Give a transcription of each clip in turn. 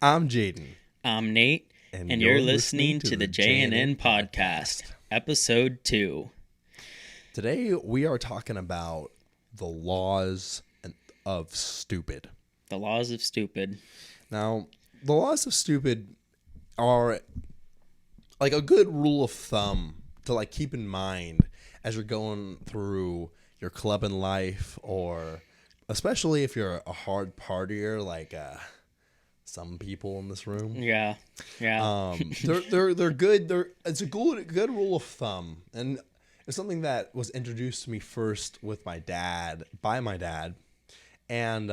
I'm Jaden. I'm Nate, and you're listening to the J&N Podcast, Episode 2. Today we are talking about the laws of stupid. The laws of stupid. Now, the laws of stupid are like a good rule of thumb to like keep in mind as you're going through your club in life, or especially if you're a hard partier like some people in this room. Yeah. They're good. It's a good rule of thumb, and it's something that was introduced to me first with by my dad, and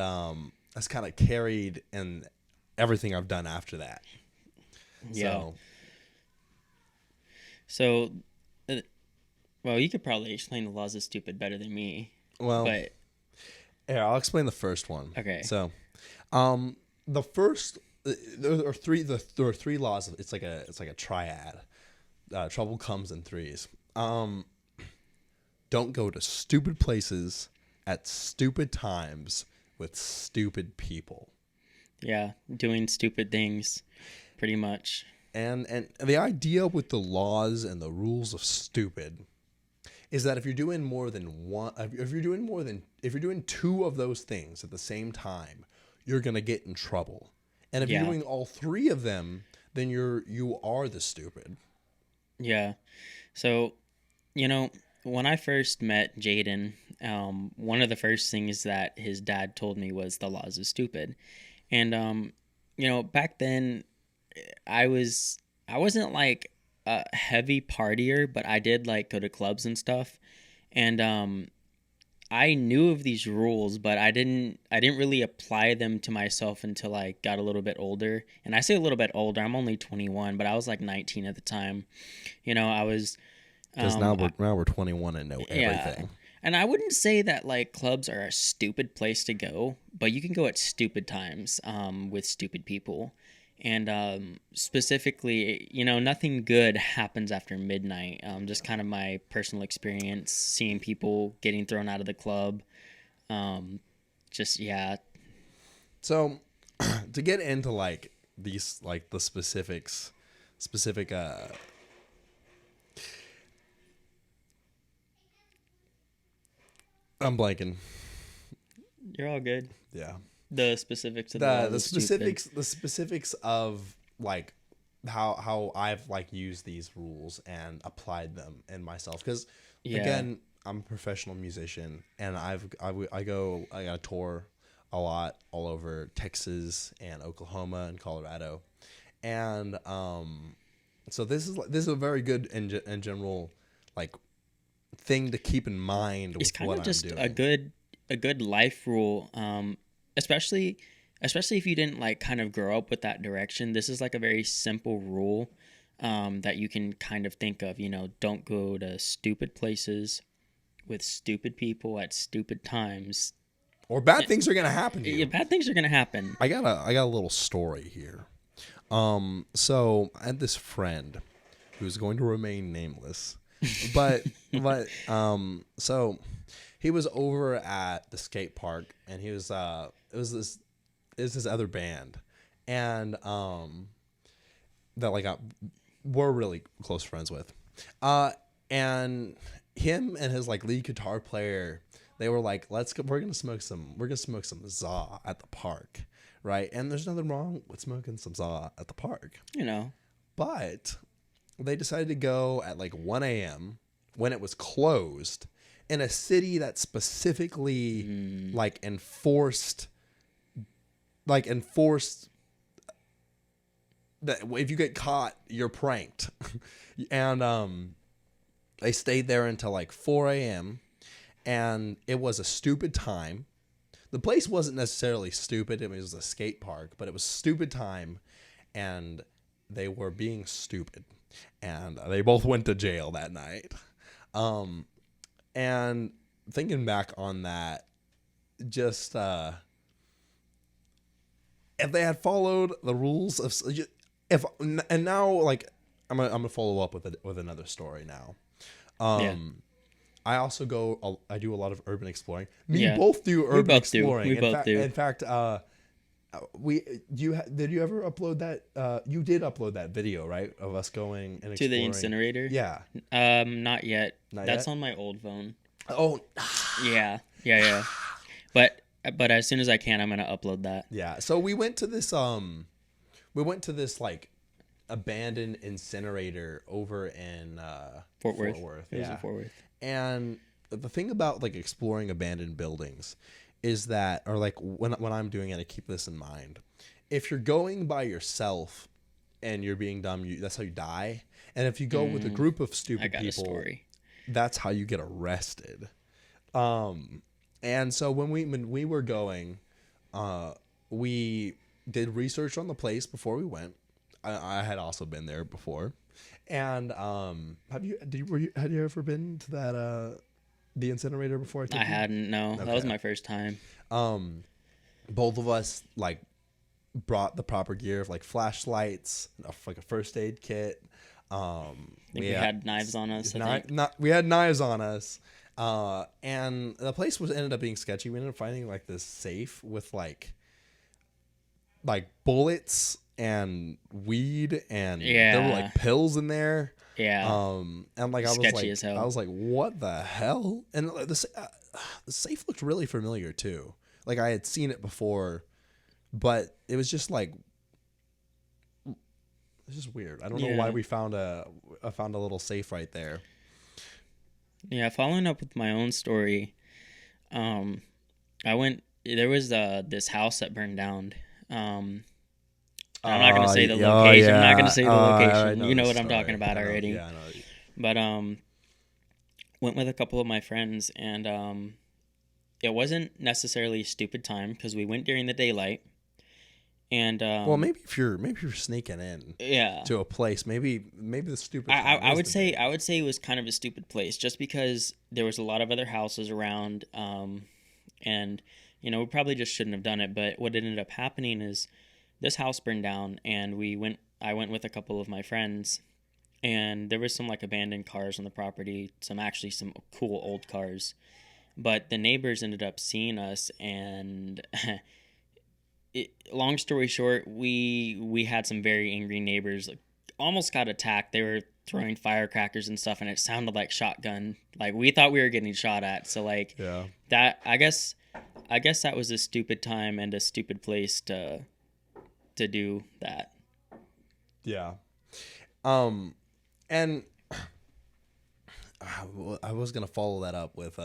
that's kind of carried in everything I've done after that. Yeah. So, well, you could probably explain the laws of stupid better than me. Well, but here, I'll explain the first one. Okay. So, the first there are three laws. It's like a triad. Trouble comes in threes. Don't go to stupid places at stupid times with stupid people. Yeah, doing stupid things, pretty much. And the idea with the laws and the rules of stupid is that if you're doing two of those things at the same time, you're gonna get in trouble. And if you're doing all three of them, then you are the stupid. Yeah. So, when I first met Jaden, one of the first things that his dad told me was the laws of stupid. And back then I wasn't like a heavy partier, but I did like go to clubs and stuff. And I knew of these rules, but I didn't really apply them to myself until I got a little bit older. And I say a little bit older, I'm only 21, but I was like 19 at the time. I was because now we're 21 and know everything. Yeah. And I wouldn't say that like clubs are a stupid place to go, but you can go at stupid times with stupid people. And specifically, nothing good happens after midnight. Just kind of my personal experience, seeing people getting thrown out of the club. So, to get into like these, like the specific. I'm blanking. You're all good. Yeah. The specifics of the specifics of like how I've like used these rules and applied them in myself, because again, I'm a professional musician, and I got a tour a lot all over Texas and Oklahoma and Colorado, and so this is a very good and general like thing to keep in mind with what I'm doing. It's kind of just a good life rule. Especially if you didn't like kind of grow up with that direction. This is like a very simple rule that you can kind of think of. Don't go to stupid places with stupid people at stupid times, or bad things are gonna happen to you. Yeah, bad things are gonna happen. I got a little story here. So I had this friend who's going to remain nameless, but so he was over at the skate park, and he was it was this other band, and that like we're really close friends with, and him and his like lead guitar player, they were like, we're gonna smoke some za at the park, right? And there's nothing wrong with smoking some za at the park, but they decided to go at like 1 a.m. when it was closed, in a city that specifically like enforced that if you get caught, you're pranked. And they stayed there until like 4 a.m. and it was a stupid time. The place wasn't necessarily stupid. It was a skate park, but it was stupid time, and they were being stupid, and they both went to jail that night. And thinking back on that, just if they had followed the rules of now like I'm gonna follow up with another story now. I also I do a lot of urban exploring. Both do urban exploring. We both do. In fact, Did you ever upload that? You did upload that video, right, of us going and To the exploring. incinerator? Yeah. Not yet. Not That's yet? on my old phone. Oh. Yeah, yeah, yeah. But as soon as I can, I'm gonna upload that. Yeah. So we went to this like abandoned incinerator over in Fort Worth. Fort Worth. It was in Yeah. Fort Worth. And the thing about like exploring abandoned buildings is that, or like when I'm doing it, I keep this in mind. If you're going by yourself and you're being dumb, that's how you die. And if you go with a group of I stupid got people, a story. that's how you get arrested. And so when we were going, we did research on the place before we went. I had also been there before. And had you ever been to that the incinerator before? I hadn't. No, that was Okay. my first time. Both of us like brought the proper gear of like flashlights, like a first aid kit. We had knives on us. I think. We had knives on us. And the place ended up being sketchy. We ended up finding like this safe with like bullets and weed, and there were like pills in there. Yeah. And like Sketchy as hell. I was like, what the hell? And the safe looked really familiar too. Like I had seen it before, but it was just like, it's just weird. I don't know why we found a little safe right there. Yeah, following up with my own story, there was this house that burned down. I'm not going to say the location. I'm not going to say the location. You know what I'm talking about already. Yeah, I know. But went with a couple of my friends, and it wasn't necessarily a stupid time because we went during the daylight. And well, maybe if you're sneaking in to a place, maybe the stupid. I would say it was kind of a stupid place just because there was a lot of other houses around, and we probably just shouldn't have done it. But what ended up happening is this house burned down, and I went with a couple of my friends, and there was some like abandoned cars on the property, some cool old cars, but the neighbors ended up seeing us and. Long story short, we had some very angry neighbors. Like, almost got attacked. They were throwing firecrackers and stuff, and it sounded like shotgun. Like we thought we were getting shot at. So like that. I guess that was a stupid time and a stupid place to do that. Yeah. And I was gonna follow that up with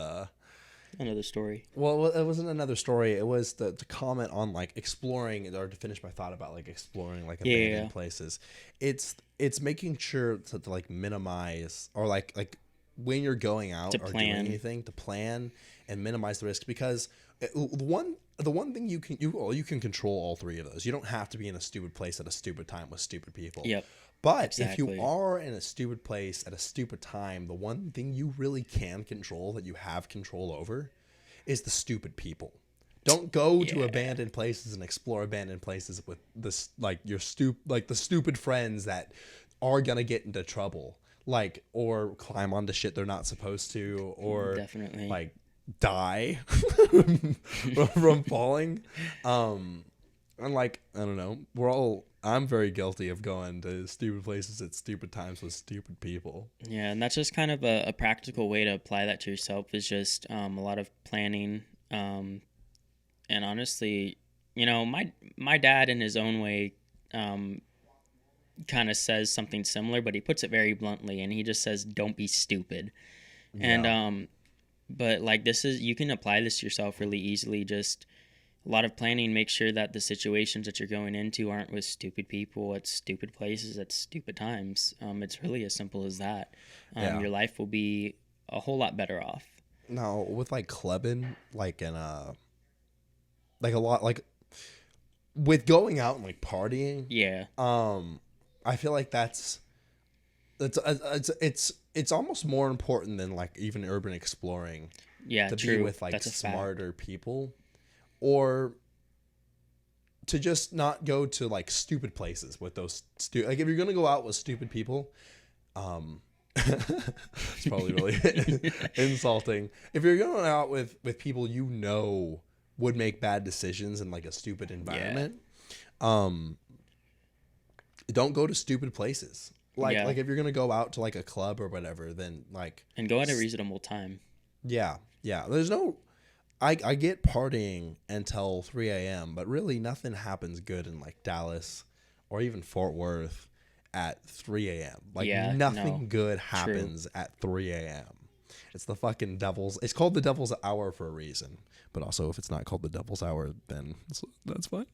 another story. Well, it wasn't another story. It was to comment on like exploring, or to finish my thought about like exploring like abandoned places. It's making sure to like minimize, or like when you're going out or doing anything, to plan and minimize the risk, because the one thing you can control all three of those. You don't have to be in a stupid place at a stupid time with stupid people. Yep. But if you are in a stupid place at a stupid time, the one thing you really can control, that you have control over, is the stupid people. Don't go to abandoned places and explore abandoned places with this like the stupid friends that are gonna get into trouble, like, or climb onto shit they're not supposed to, or definitely like die from falling. And like, I don't know, I'm very guilty of going to stupid places at stupid times with stupid people. Yeah, and that's just kind of a practical way to apply that to yourself, is just a lot of planning. And honestly, my dad in his own way kind of says something similar, but he puts it very bluntly, and he just says, don't be stupid. Yeah. And but like, you can apply this to yourself really easily. Just a lot of planning. Make sure that the situations that you're going into aren't with stupid people at stupid places at stupid times. It's really as simple as that. Your life will be a whole lot better off. Now, with like clubbing, like like a lot, like with going out and like partying. Yeah. I feel like it's almost more important than like even urban exploring. Yeah, to true. be with like smarter people. Or to just not go to like stupid places with those like, if you're gonna go out with stupid people, it's probably really insulting. If you're going out with people would make bad decisions in like a stupid Yeah. environment. Don't go to stupid places. Yeah. Like if you're gonna go out to like a club or whatever, then like, And go at a reasonable time. yeah, yeah. There's no. I get partying until 3 a.m., but really nothing happens good in like Dallas or even Fort Worth at 3 a.m. Like Yeah. No. nothing good True. happens at 3 a.m. It's the fucking devil's. It's called the devil's hour for a reason. But also, if it's not called the devil's hour, then that's fine.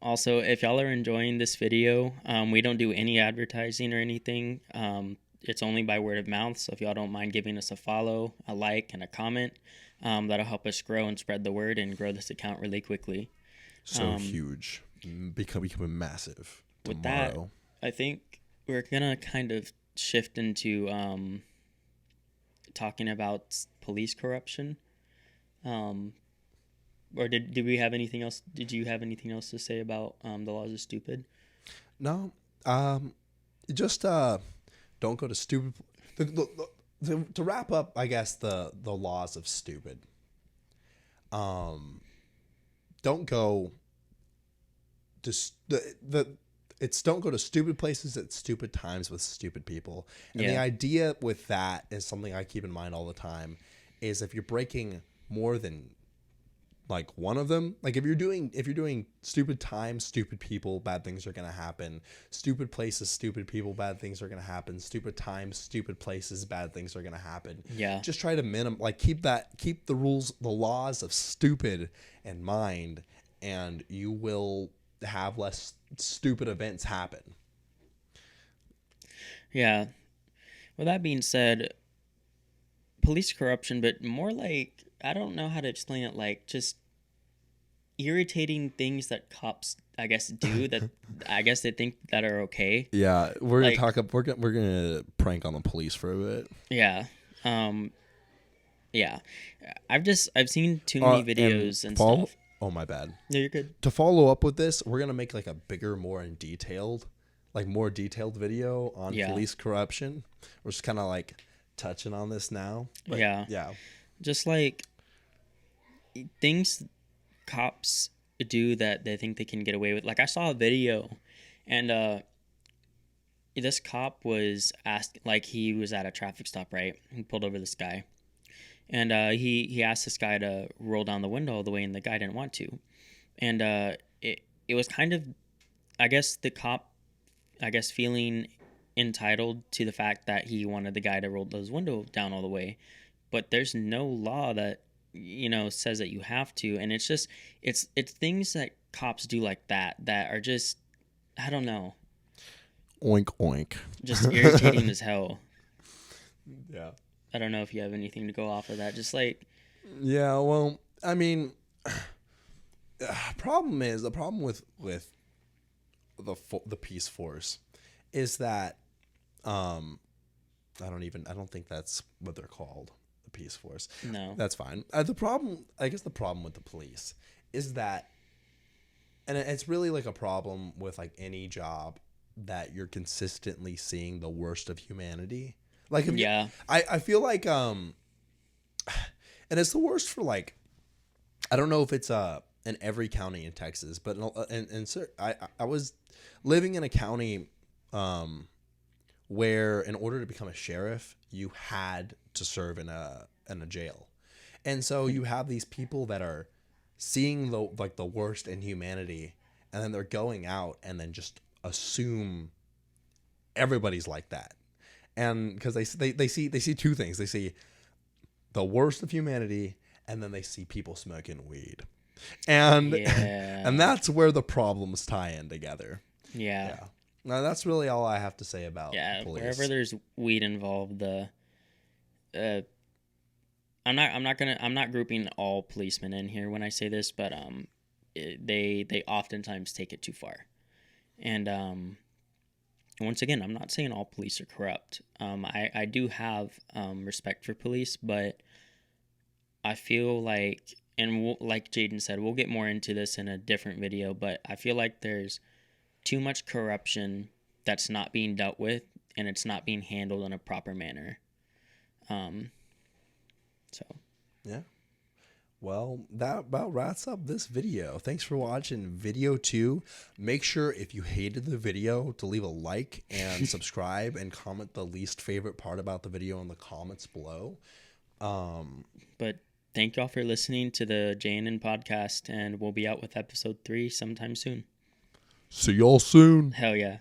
Also, if y'all are enjoying this video, we don't do any advertising or anything. It's only by word of mouth. So if y'all don't mind giving us a follow, a like, and a comment, that'll help us grow and spread the word and grow this account really quickly. So huge, becoming massive With that, tomorrow. I think we're gonna kind of shift into talking about police corruption. Or did we have anything else? Did you have anything else to say about the laws are stupid? No, just don't go to stupid. To wrap up, I guess the laws of stupid. Don't go to it's don't go to stupid places at stupid times with stupid people. And the idea with that is something I keep in mind all the time. Is if you're breaking more than like one of them, like if you're doing stupid times, stupid people, bad things are going to happen. Stupid places, stupid people, bad things are going to happen. Stupid times, stupid places, bad things are going to happen. Yeah. Just try to keep the rules, the laws of stupid in mind, and you will have less stupid events happen. Yeah. With that being said, police corruption, but more like, I don't know how to explain it, like just irritating things that cops, I guess, do that I guess they think that are okay. Yeah, we're Like- gonna talk. We're gonna prank on the police for a bit. Yeah. Yeah. I've seen too many videos and stuff. Oh, my bad. No, you're good. To follow up with this, we're gonna make like a bigger, more detailed video on police corruption. We're just kind of like touching on this now. But yeah. Just like things cops do that they think they can get away with. Like I saw a video, and this cop was asked, like he was at a traffic stop, right? He pulled over this guy, and he asked this guy to roll down the window all the way, and the guy didn't want to, and it was kind of, I guess the cop, feeling entitled to the fact that he wanted the guy to roll his window down all the way, but there's no law that says that you have to, and it's just it's things that cops do like that are just, I don't know, Oink oink. just irritating as hell. Yeah. I don't know if you have anything to go off of that. Just like, yeah, well, I mean, the problem with the peace force is that I don't think that's what they're called, the peace force. no. That's fine. The problem with the police is that, and it's really like a problem with like any job, that you're consistently seeing the worst of humanity. Like, I feel like, and it's the worst for like, I don't know if it's in every county in Texas, but I was living in a county where in order to become a sheriff, you had to serve in a jail, and so you have these people that are seeing the worst in humanity, and then they're going out and then just assume everybody's like that. And because they see two things. They see the worst of humanity, and then they see people smoking weed, and and that's where the problems tie in together. Yeah. Now that's really all I have to say about police. Wherever there's weed involved, I'm not grouping all policemen in here when I say this, but they oftentimes take it too far, and once again, I'm not saying all police are corrupt. I do have respect for police, but I feel like, and like Jaden said, we'll get more into this in a different video, but I feel like there's too much corruption that's not being dealt with, and it's not being handled in a proper manner. So. Yeah. Well, that about wraps up this video. Thanks for watching video 2. Make sure if you hated the video to leave a like and subscribe and comment the least favorite part about the video in the comments below. But thank y'all for listening to the JNN podcast, and we'll be out with episode 3 sometime soon. See y'all soon. Hell yeah.